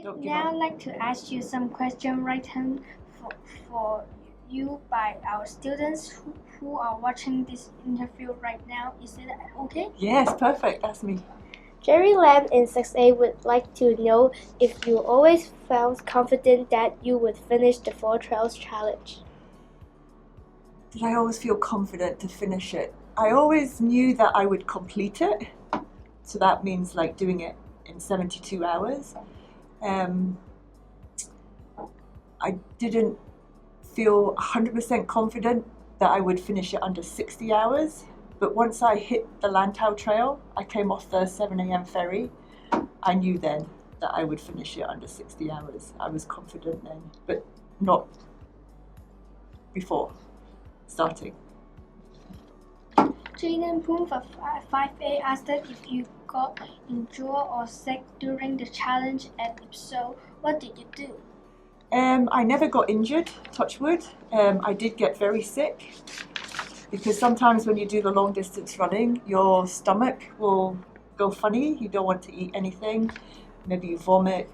Don't give Now up. I'd like to ask you some questions written for you by our students who are watching this interview right now. Is it okay? Yes, perfect. Ask me. Jerry Lam in 6A would like to know if you always felt confident that you would finish the 4 Trails Challenge. Did I always feel confident to finish it? I always knew that I would complete it. So that means like doing it in 72 hours. I didn't feel 100% confident that I would finish it under 60 hours. But once I hit the Lantau Trail, I came off the 7 a.m. ferry, I knew then that I would finish it under 60 hours. I was confident then, but not before starting. Jaden Poon for 5A asked if you got injured or sick during the challenge, and if so, what did you do? I never got injured, touch wood. I did get very sick because sometimes when you do the long distance running, your stomach will go funny. You don't want to eat anything. Maybe you vomit.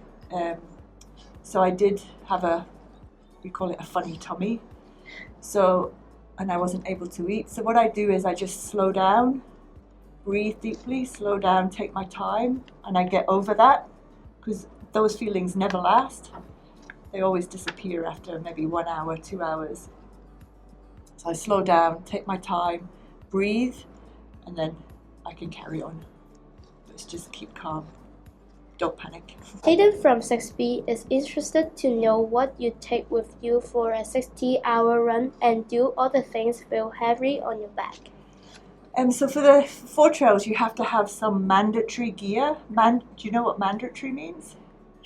So I did have we call it a funny tummy. And I wasn't able to eat. So what I do is I just slow down, breathe deeply, slow down, take my time, and I get over that because those feelings never last. They always disappear after maybe 1 hour, 2 hours. So I slow down, take my time, breathe, and then I can carry on. Let's just keep calm. Don't panic. Hayden from 6B is interested to know what you take with you for a 60-hour run, and do all the things feel heavy on your back? So for the 4 trails, you have to have some mandatory gear. Do you know what mandatory means?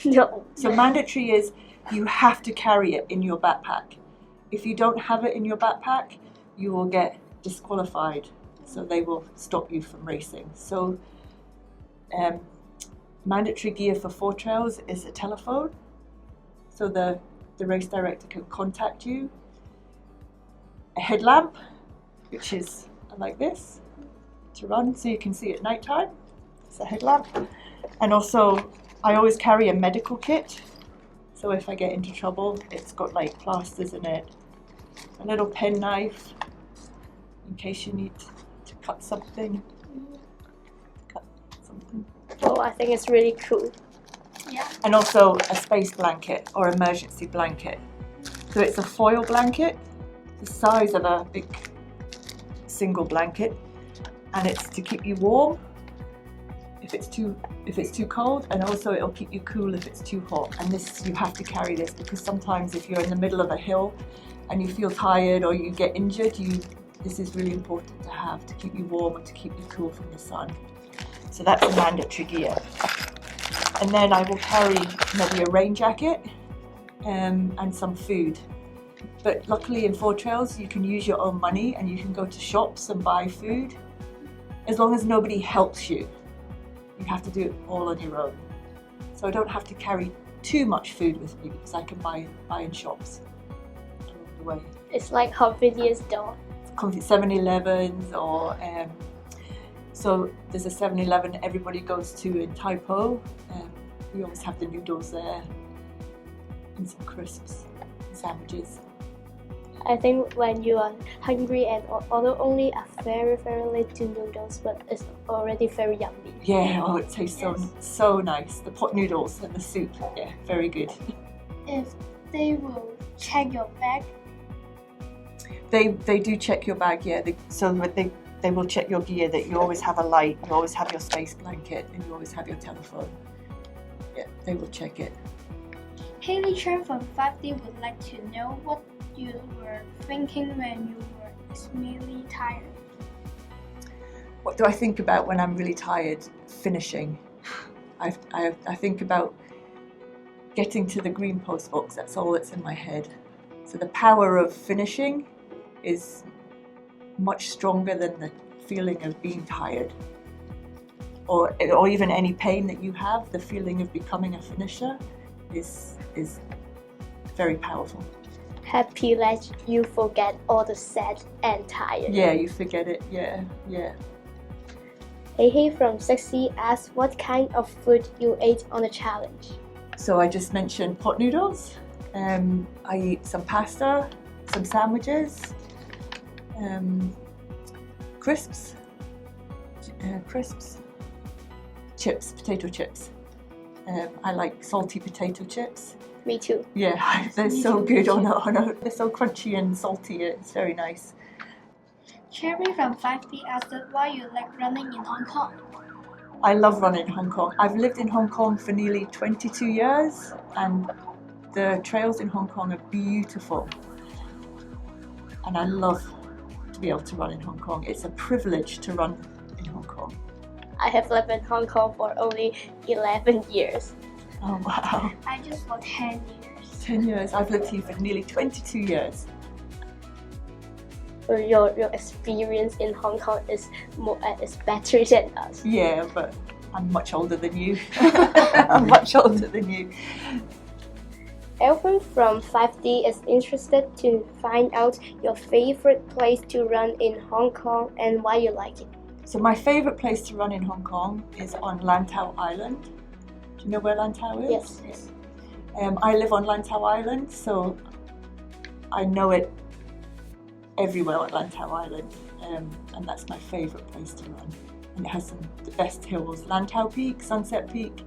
No. So mandatory is you have to carry it in your backpack. If you don't have it in your backpack, you will get disqualified. So they will stop you from racing. So mandatory gear for 4 trails is a telephone. So the race director can contact you. A headlamp, which is like this, to run so you can see at night time. It's a headlamp. And also, I always carry a medical kit. So if I get into trouble, it's got like plasters in it, a little pen knife in case you need to cut something. Oh, I think it's really cool. Yeah. And also a space blanket or emergency blanket. So it's a foil blanket, the size of a big single blanket, and it's to keep you warm if it's too cold, and also it'll keep you cool if it's too hot. And this, you have to carry this because sometimes if you're in the middle of a hill and you feel tired or you get injured, this is really important to have to keep you warm and to keep you cool from the sun. So that's the mandatory gear. And then I will carry maybe a rain jacket and some food. But luckily in 4 trails you can use your own money and you can go to shops and buy food as long as nobody helps you. You have to do it all on your own. So I don't have to carry too much food with me because I can buy in shops along the way. It's like convenience store. 7-Elevens or so there's a 7-Eleven everybody goes to in Tai Po. We always have the noodles there and some crisps and sandwiches. I think when you are hungry and order only a very, very little noodles, but it's already very yummy. Yeah, oh, it tastes so nice. The pot noodles and the soup, yeah, very good. If they will check your bag. They do check your bag, yeah. They will check your gear, that you always have a light, you always have your space blanket, and you always have your telephone. Yeah, they will check it. Haley Chen from 5D would like to know what you were thinking when you were extremely tired. What do I think about when I'm really tired? Finishing. I think about getting to the green post box. That's all that's in my head. So the power of finishing is much stronger than the feeling of being tired, or even any pain that you have. The feeling of becoming a finisher is very powerful. Happy that you forget all the sad and tired. Yeah, you forget it. Yeah. Hey from 6C asks what kind of food you ate on the challenge. So I just mentioned pot noodles. I eat some pasta, some sandwiches, crisps, chips, potato chips. I like salty potato chips. Me too. Yeah, they're so good they're so crunchy and salty, it's very nice. Cherry from 5B asked why you like running in Hong Kong. I love running in Hong Kong. I've lived in Hong Kong for nearly 22 years and the trails in Hong Kong are beautiful. And I love to be able to run in Hong Kong. It's a privilege to run in Hong Kong. I have lived in Hong Kong for only 11 years. Oh wow. I just for 10 years. 10 years. I've lived here for nearly 22 years. So your experience in Hong Kong is better than us. Yeah, but I'm much older than you. I'm much older than you. Elvin from 5D is interested to find out your favorite place to run in Hong Kong and why you like it. So my favourite place to run in Hong Kong is on Lantau Island. Do you know where Lantau is? Yes. I live on Lantau Island, so I know it everywhere on Lantau Island, and that's my favourite place to run. And it has the best hills, Lantau Peak, Sunset Peak.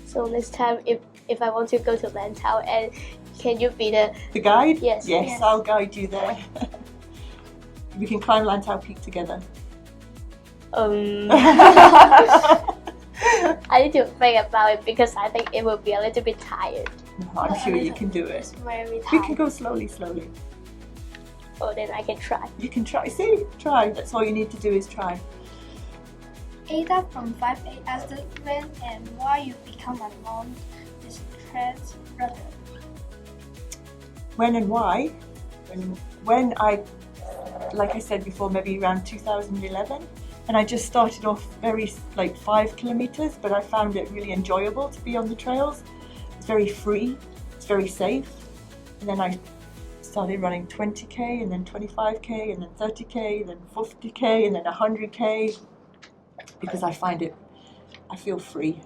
So next time, if I want to go to Lantau, and can you be the guide? Yes. Yes, I'll guide you there. We can climb Lantau Peak together. I need to think about it because I think it will be a little bit tired. No, I'm sure you can do it. It's very You tired. can go slowly. Oh, then I can try. You can try. See, try. That's all you need to do is try. Ada from 5A asked when and why you become a non-distressed runner. When and why? When I, like I said before, maybe around 2011, and I just started off very 5 kilometers, but I found it really enjoyable to be on the trails. It's very free, it's very safe, and then I started running 20k and then 25k and then 30k and then 50k and then 100k because I feel free.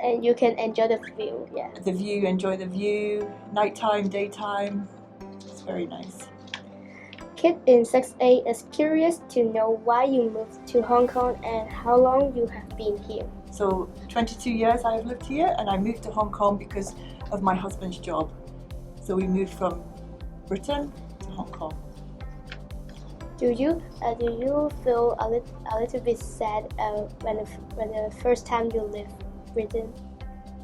And you can enjoy the view, yeah. The view, enjoy the view, nighttime, daytime, it's very nice. Kid in 6A is curious to know why you moved to Hong Kong and how long you have been here. So 22 years I have lived here, and I moved to Hong Kong because of my husband's job. So we moved from Britain to Hong Kong. Do you feel a little bit sad when the first time you left Britain?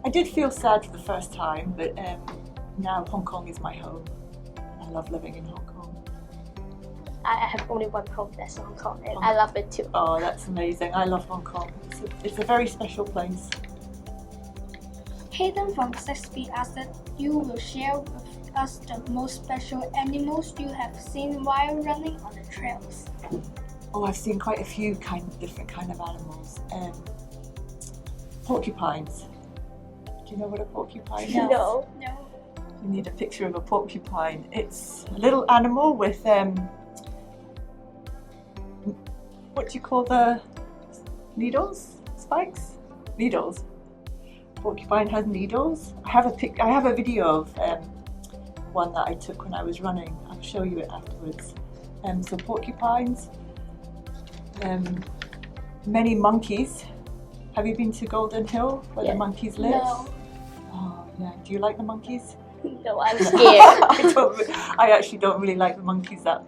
I did feel sad for the first time, but now Hong Kong is my home. I love living in Hong Kong. I have only one home, that's Hong Kong, and I love it too. Oh, that's amazing. I love Hong Kong. It's a very special place. Hayden from 6B asked that you will share with us the most special animals you have seen while running on the trails. Oh, I've seen quite a few different kind of animals. Porcupines. Do you know what a porcupine is? No. No. You need a picture of a porcupine. It's a little animal with what do you call the needles? Spikes? Needles. Porcupine has needles. I have a video of one that I took when I was running. I'll show you it afterwards. So porcupines, many monkeys. Have you been to Golden Hill where the monkeys live? No. Oh yeah. Do you like the monkeys? No, I'm scared. I actually don't really like the monkeys that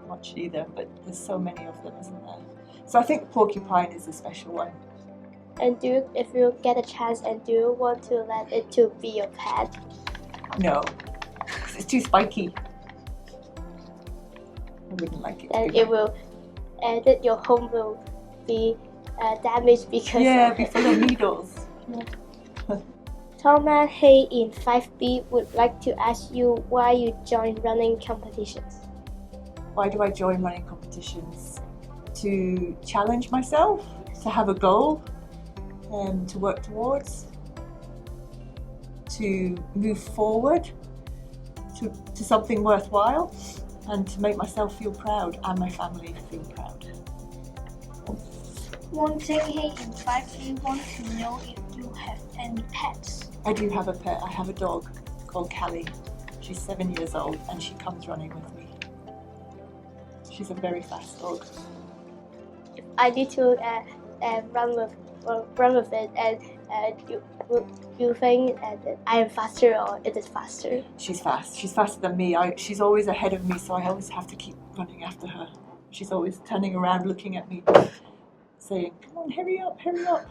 much either, but there's so many of them, isn't there? So I think porcupine is a special one. And if you get a chance, and do you want to let it to be your pet? No, it's too spiky. I wouldn't like it. And that your home will be damaged because be full of needles. Thomas Hay in 5B would like to ask you why you join running competitions. Why do I join running competitions? To challenge myself, to have a goal, to work towards, to move forward to something worthwhile, and to make myself feel proud and my family feel proud. Wang Jinghe in 5A wants to know if you have any pets? I do have a pet. I have a dog called Callie. She's 7 years old and she comes running with me. She's a very fast dog. I need to run with it, and you think that I am faster or it is faster? She's fast. She's faster than me. She's always ahead of me, so I always have to keep running after her. She's always turning around, looking at me, saying, "Come on, hurry up, hurry up."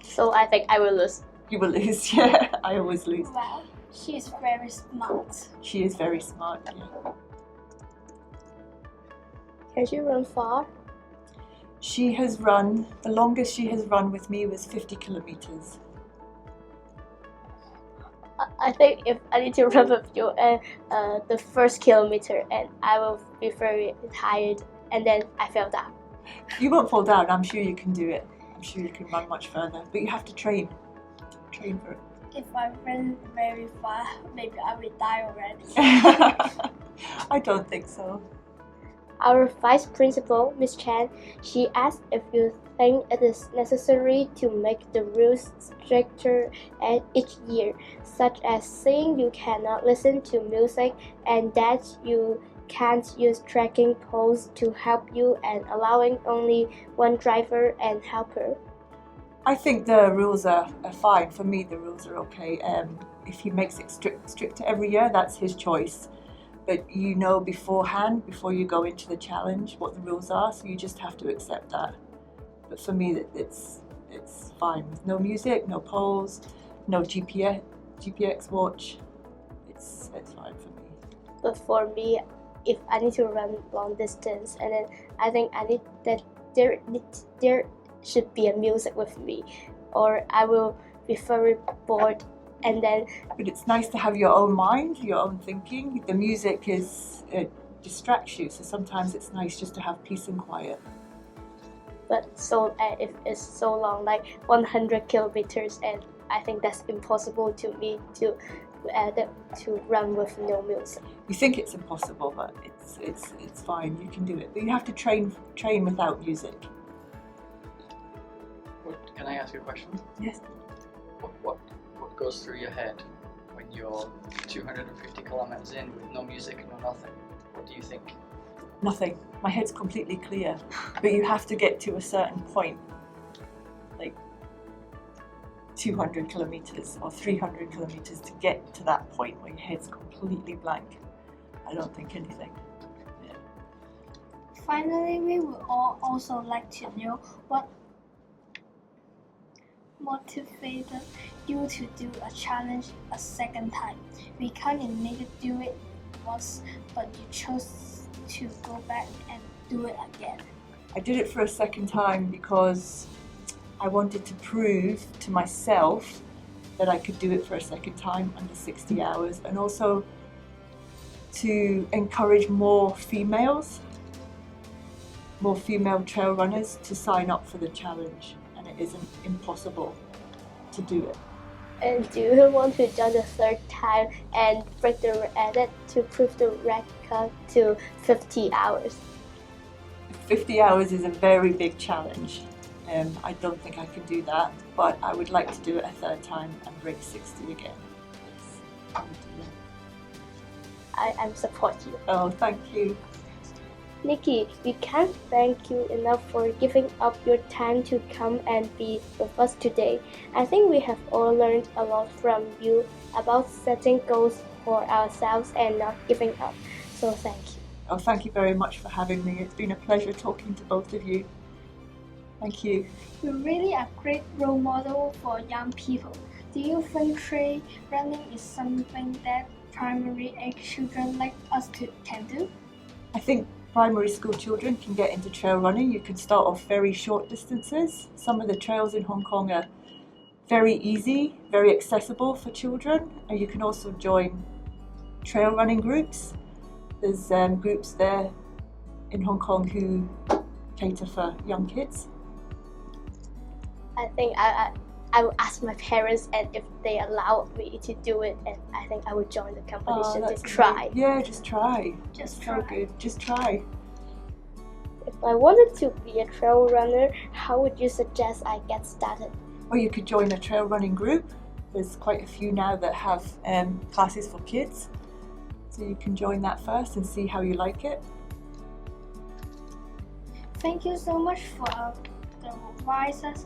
So I think I will lose. You will lose, yeah. I always lose. Wow, she is very smart. She is very smart, yeah. Can she run far? She has run, the longest she has run with me was 50 kilometers. I think if I need to run with you the first kilometer, and I will be very tired, and then I fell down. You won't fall down, I'm sure you can do it. I'm sure you can run much further, but you have to train for it. If I run very far, maybe I will die already. I don't think so. Our vice principal, Miss Chan, she asked if you think it is necessary to make the rules stricter each year, such as saying you cannot listen to music and that you can't use tracking poles to help you, and allowing only one driver and helper. I think the rules are fine. For me, the rules are okay. If he makes it stricter every year, that's his choice. But you know beforehand, before you go into the challenge, what the rules are, so you just have to accept that. But for me, it's fine. No music, no poles, no GPX watch. It's fine for me. But for me, if I need to run long distance, and then I think I need that there should be a music with me, or I will be very bored. And then, but it's nice to have your own mind, your own thinking. The music distracts you, so sometimes it's nice just to have peace and quiet. But so if it's so long, like 100 kilometers, and I think that's impossible to me to run with no music. You think it's impossible, but it's fine. You can do it, but you have to train without music. Can I ask you a question? Yes. What goes through your head when you're 250 kilometers in with no music, no nothing? What do you think? Nothing. My head's completely clear. But you have to get to a certain point, like 200 kilometers or 300 kilometers to get to that point where your head's completely blank. I don't think anything. Yeah. Finally, we would all also like to know what motivated you to do a challenge a second time. We can't make you do it once, but you chose to go back and do it again. I did it for a second time because I wanted to prove to myself that I could do it for a second time under 60 hours, and also to encourage more female trail runners to sign up for the challenge. And it isn't impossible to do it. And do you want to join the third time and break the edit to prove the record to 50 hours? 50 hours is a very big challenge. I don't think I can do that, but I would like to do it a third time and break 60 again. Yes. I support you. Oh, thank you. Nikki, we can't thank you enough for giving up your time to come and be with us today. I think we have all learned a lot from you about setting goals for ourselves and not giving up. So thank you. Oh, thank you very much for having me. It's been a pleasure talking to both of you. Thank you. You're really a great role model for young people. Do you think trail running is something that primary age children like us can do? I think primary school children can get into trail running. You can start off very short distances. Some of the trails in Hong Kong are very easy, very accessible for children. And you can also join trail running groups. There's groups there in Hong Kong who cater for young kids. I think I will ask my parents, and if they allow me to do it, and I think I will join the competition to try. Yeah, just try. Just so try. Good. Just try. If I wanted to be a trail runner, how would you suggest I get started? Or you could join a trail running group. There's quite a few now that have classes for kids. So you can join that first and see how you like it. Thank you so much for the advices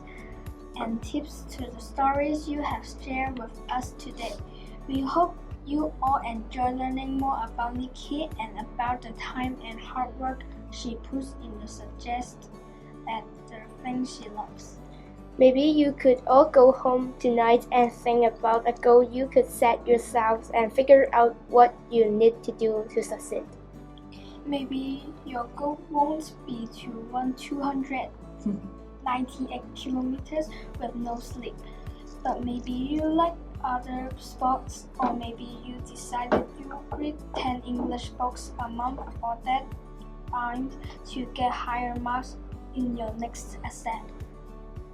and tips to the stories you have shared with us today. We hope you all enjoy learning more about Nikki and about the time and hard work she puts in to suggest at the things she loves. Maybe you could all go home tonight and think about a goal you could set yourselves and figure out what you need to do to succeed. Maybe your goal won't be to run 298 kilometers with no sleep, but maybe you like other sports, or maybe you decided you read 10 English books a month for that aimed to get higher marks in your next exam.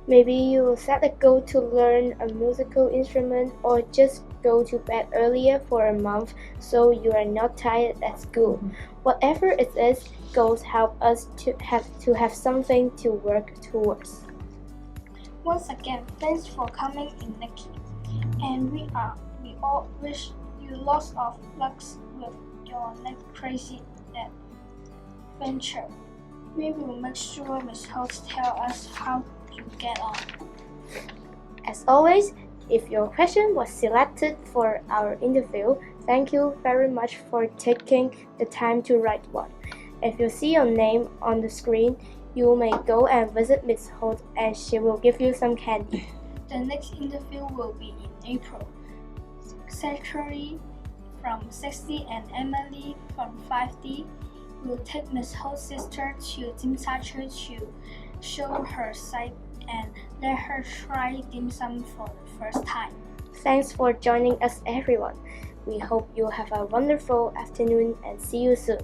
Maybe you will set a goal to learn a musical instrument or just go to bed earlier for a month so you are not tired at school. Whatever it is, goals help us to have something to work towards. Once again, thanks for coming in, Nikki. And we all wish you lots of luck with your next crazy adventure. We will make sure Ms. Host tell us how you get on. As always, if your question was selected for our interview, thank you very much for taking the time to write one. If you see your name on the screen, you may go and visit Ms. Holt and she will give you some candy. The next interview will be in April. Zachary from 60 and Emily from 5D will take Ms. Ho's sister to dim sum to show her sight and let her try dim sum for the first time. Thanks for joining us, everyone. We hope you have a wonderful afternoon and see you soon.